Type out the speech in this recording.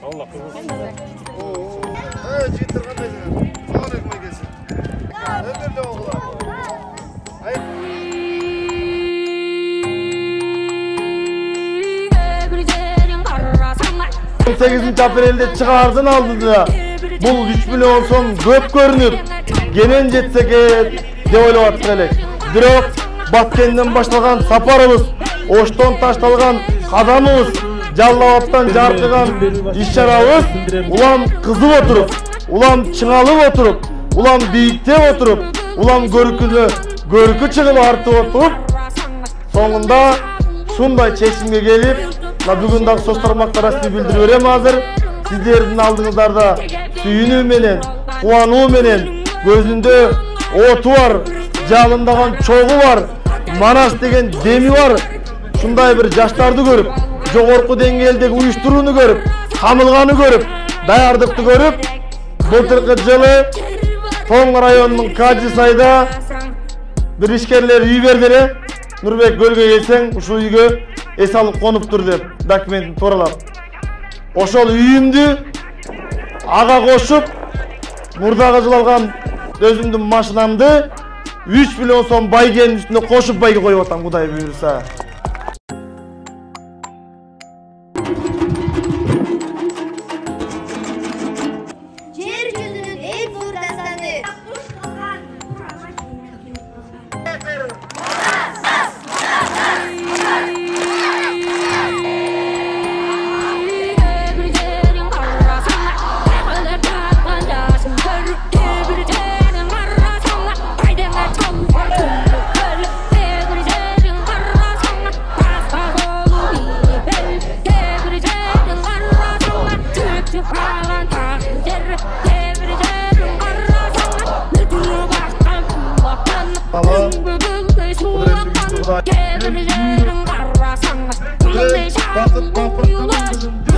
Allah korusun. Життер қандай сен? Саған екмей келсін. Өндірді оғылар. 18 aprelde çıkardın aldı da. Bu 3 milyon son köp görünüp genen jetsek de oylap atqalek. Bирок Batkenden başlagan saparыбыз, Oşton taştalgan kadamыбыз, Жаллабаттан жаркыган иш-чарабыз улам кызып отуруп, улам чыңалып отуруп, улам бийиктеп отуруп, улам көркү чыгып артып отуруп, соңунда ушундай чечимге келип, бүгүн дагы соц тармакта расмий билдирип берем азыр. Сиздердин алдыңыздарда сүйүнүү менен, кубануу менен, көзүндө оту бар, жалындаган чогу бар, Манас деген деми бар. Ушундай бир жаштарды көрүп, жогорку деңгээлдеги уюштурууну көрүп, камылганы көрүп, даярдыкты көрүп, былтыркы жылы Тоң районунун Кажы сайда бир ишкерлер үй берди. Нурбек көлгө келсең, ушул үйгө эс алып конуптур деп документин тууралап. Ошол үйүмдү ага кошуп, мурдагы жыл алган өзүмдүн машинамды 3 миллион сом байгенин үстүнө кошуп байге коюп атам, Кудай буйруса. Жер жүзүнүн эң зор дастаны. Bakıp